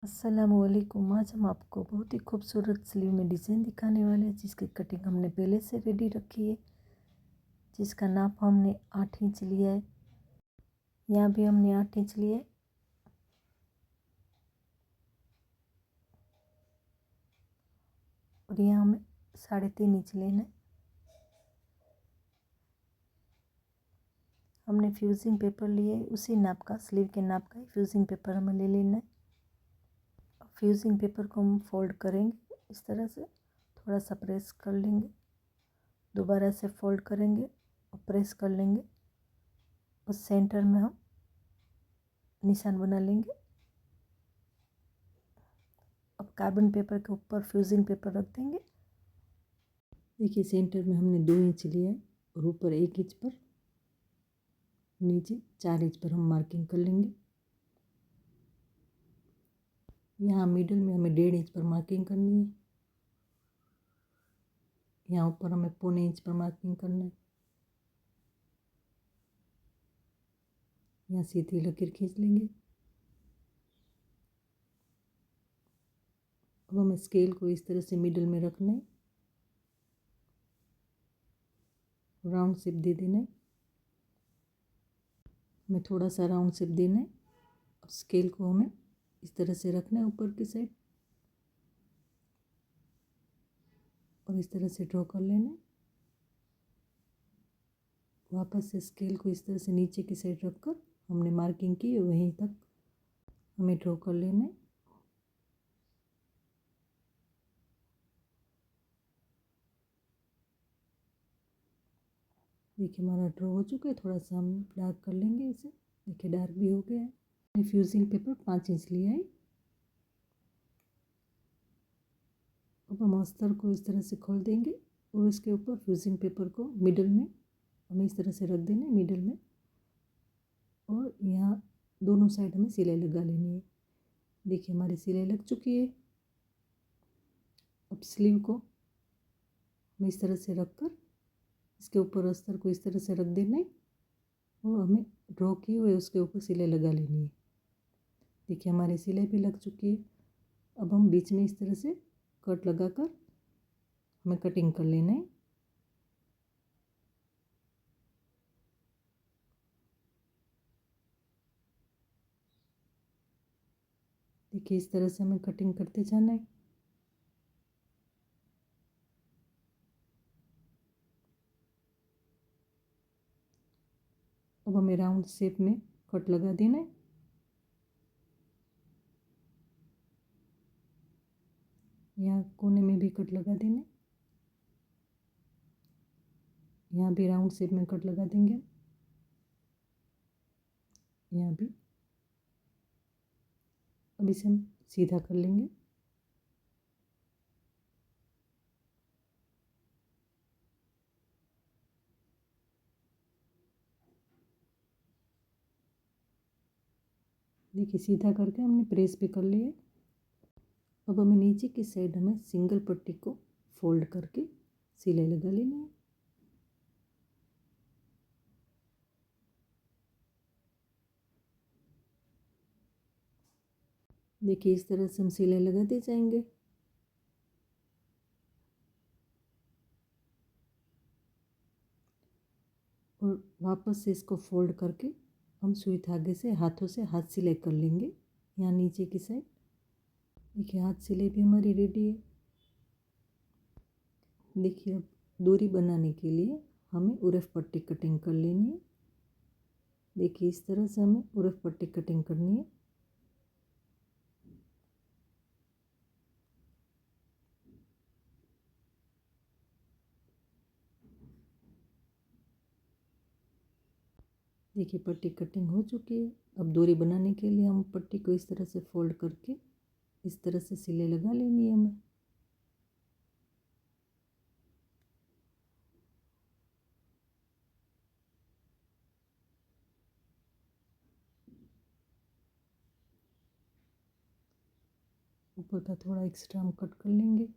अस्सलामुअलैकुम। आज हम आपको बहुत ही खूबसूरत स्लीव में डिज़ाइन दिखाने वाले हैं जिसकी कटिंग हमने पहले से रेडी रखी है, जिसका नाप हमने 8 इंच लिया है। यहाँ भी हमने 8 इंच लिया है और यहाँ हमें 3.5 इंच लेना है। हमने फ्यूजिंग पेपर लिया है, उसी नाप का, स्लीव के नाप का ही फ्यूजिंग पेपर हमें ले लेना है। फ्यूजिंग पेपर को हम फोल्ड करेंगे, इस तरह से थोड़ा सा प्रेस कर लेंगे, दोबारा से फोल्ड करेंगे और प्रेस कर लेंगे। उस सेंटर में हम निशान बना लेंगे। अब कार्बन पेपर के ऊपर फ्यूजिंग पेपर रख देंगे। देखिए सेंटर में हमने 2 इंच लिया है और ऊपर 1 इंच पर, नीचे 4 इंच पर हम मार्किंग कर लेंगे। यहाँ मिडल में हमें 1.5 इंच पर मार्किंग करनी है। यहाँ ऊपर हमें 0.25 इंच पर मार्किंग करना है। यहाँ सीधी लकीर खींच लेंगे। अब हमें स्केल को इस तरह से मिडल में रखना है, राउंड शेप दे देना है। हमें थोड़ा सा राउंड शेप देना है। अब स्केल को हमें इस तरह से रखना है ऊपर की साइड और इस तरह से ड्रॉ कर लेना है। वापस से स्केल को इस तरह से नीचे की साइड रखकर हमने मार्किंग की वहीं तक हमें ड्रॉ कर लेना है। देखिए हमारा ड्रॉ हो चुका है। थोड़ा सा हम डार्क कर लेंगे इसे। देखिए डार्क भी हो गया है। फ्यूजिंग पेपर 5 इंच लिया है। अब हम अस्तर को इस तरह से खोल देंगे और इसके ऊपर फ्यूजिंग पेपर को मिडल में हमें इस तरह से रख देना है, मिडल में। और यहाँ दोनों साइड हमें सिलाई लगा लेनी है। देखिए हमारी सिलाई लग चुकी है। अब स्लीव को हमें इस तरह से रखकर इसके ऊपर अस्तर को इस तरह से रख देना है और हमें ड्रॉ किए हुए उसके ऊपर सिलाई लगा लेनी है। देखिए हमारी सिलाई भी लग चुकी है। अब हम बीच में इस तरह से कट लगाकर हमें कटिंग कर लेना है। देखिए इस तरह से हमें कटिंग करते जाना है। अब हमें राउंड शेप में कट लगा देना है। यहाँ कोने में भी कट लगा देना है। यहाँ भी राउंड शेप में कट लगा देंगे। यहाँ भी। अब इसे हम सीधा कर लेंगे। देखिए सीधा करके हमने प्रेस भी कर लिया। अब हमें नीचे की साइड हमें सिंगल पट्टी को फोल्ड करके सिलाई लगा लेनी है। देखिए इस तरह से हम सिलाई लगाते जाएंगे। और वापस से इसको फोल्ड करके हम सुई धागे से हाथों से हाथ सिलाई कर लेंगे। यहाँ नीचे की साइड देखिए हाथ सिलाई भी हमारी रेडी है। देखिए अब दूरी बनाने के लिए हमें उरफ पट्टी कटिंग कर लेनी है। देखिए इस तरह से हमें उरफ पट्टी कटिंग करनी है। देखिए पट्टी कटिंग हो चुकी है। अब दूरी बनाने के लिए हम पट्टी को इस तरह से फोल्ड करके इस तरह से सिलाई लगा लेनी है हमें। ऊपर का थोड़ा एक्स्ट्रा हम कट कर लेंगे।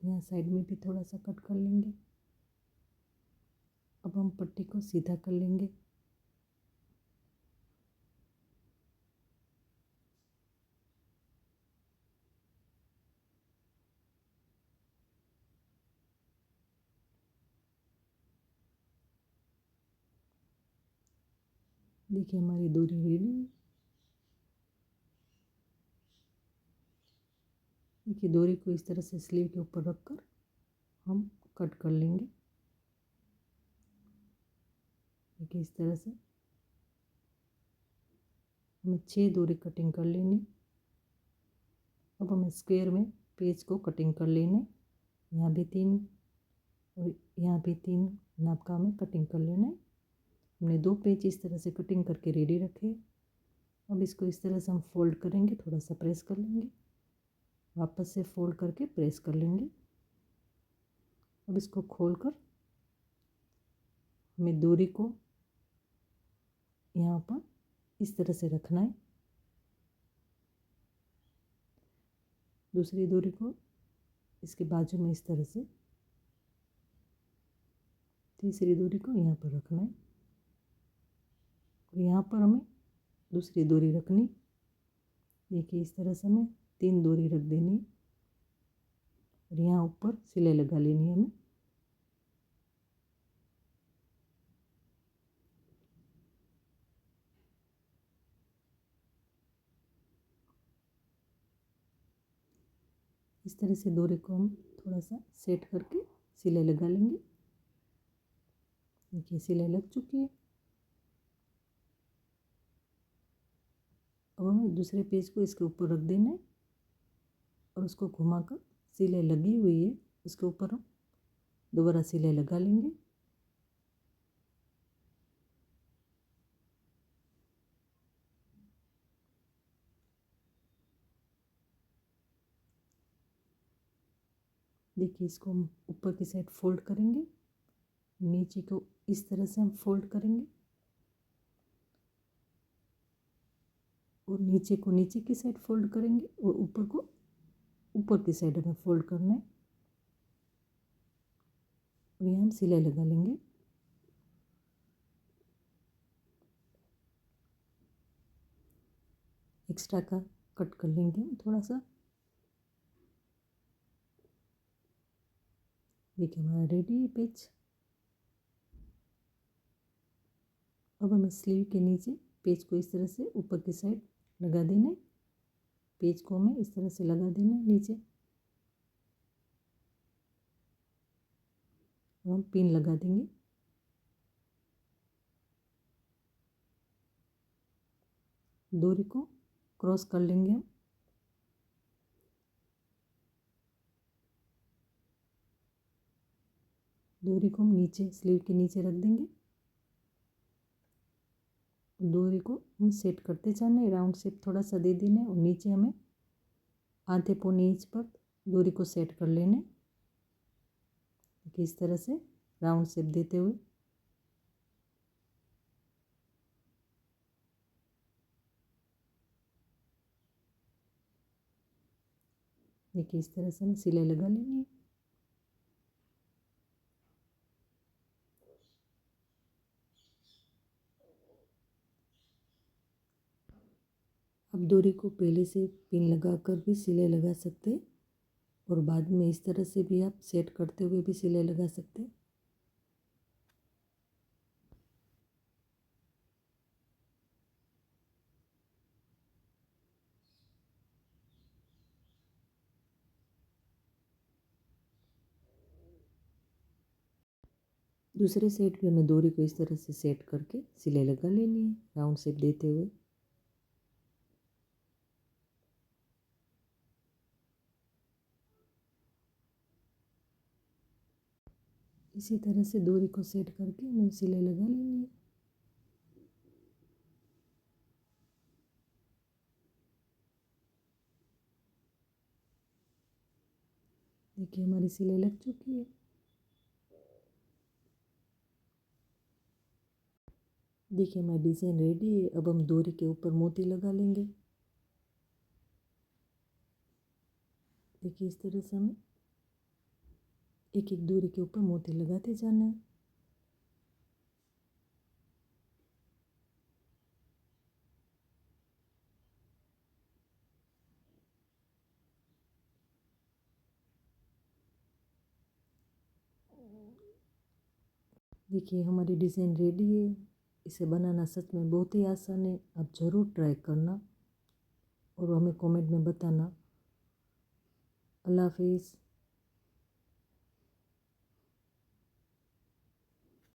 यहाँ साइड में भी थोड़ा सा कट कर लेंगे। अब हम पट्टी को सीधा कर लेंगे। देखिए हमारी डोरी रेडी है। देखिए डोरी को इस तरह से स्लीव के ऊपर रखकर हम कट कर लेंगे। देखिए इस तरह से हमें 6 डोरी कटिंग कर लेनी। अब हमें स्क्वायर में पेज को कटिंग कर लेने। यहाँ भी 3 और यहाँ भी 3 नाप का हमें कटिंग कर लेना है। हमने 2 पेज इस तरह से कटिंग करके रेडी रखे। अब इसको इस तरह से हम फोल्ड करेंगे, थोड़ा सा प्रेस कर लेंगे, वापस से फोल्ड करके प्रेस कर लेंगे। अब इसको खोलकर हमें डोरी को यहाँ पर इस तरह से रखना है। दूसरी डोरी को इसके बाजू में इस तरह से, तीसरी डोरी को यहाँ पर रखना है और यहाँ पर हमें दूसरी डोरी रखनी। देखिए इस तरह से हमें 3 डोरी रख देनी और यहाँ ऊपर सिलाई लगा लेनी है हमें। इस तरह से डोरी को हम थोड़ा सा सेट करके सिलाई लगा लेंगे। देखिए सिलाई लग चुकी है। अब हमें दूसरे पेज को इसके ऊपर रख देना है और उसको घुमाकर सिलाई लगी हुई है उसके ऊपर हम दोबारा सिलाई लगा लेंगे। देखिए इसको हम ऊपर की साइड फोल्ड करेंगे, नीचे को इस तरह से हम फोल्ड करेंगे और नीचे को नीचे की साइड फोल्ड करेंगे और ऊपर को ऊपर की साइड हमें फोल्ड करना है और यहाँ हम सिलाई लगा लेंगे। एक्स्ट्रा का कट कर लेंगे हम थोड़ा सा। देखिए हमारा रेडी है पेज। अब हमें स्लीव के नीचे पेज को इस तरह से ऊपर की साइड लगा देना है। पेज को हमें इस तरह से लगा देना है नीचे। अब हम पिन लगा देंगे। डोरी को क्रॉस कर लेंगे हम। डोरी को हम नीचे स्लीव के नीचे रख देंगे। डोरी को हम सेट करते जाना है, राउंड शेप थोड़ा सा दे देना है और नीचे हमें आधे पौने इंच पर डोरी को सेट कर लेना है। इस तरह से राउंड शेप देते हुए देखिए इस तरह से हमें सिलाई लगा लेनी है। अब डोरी को पहले से पिन लगाकर भी सिलाई लगा सकते हैं और बाद में इस तरह से भी आप सेट करते हुए भी सिलाई लगा सकते हैं। दूसरे साइड भी हमें डोरी को इस तरह से सेट करके सिलाई लगा लेनी है राउंड शेप देते हुए। इसी तरह से डोरी को सेट करके हमें सिलाई लगा लेनी है। देखिए हमारी सिलाई लग चुकी है। देखिए हमारी डिज़ाइन रेडी है। अब हम डोरी के ऊपर मोती लगा लेंगे। देखिए इस तरह से हमें एक एक डोरी के ऊपर मोती लगाते जाना है। देखिए हमारी डिज़ाइन रेडी है। इसे बनाना सच में बहुत ही आसान है, आप ज़रूर ट्राई करना और हमें कमेंट में बताना। अल्लाह हाफिज़।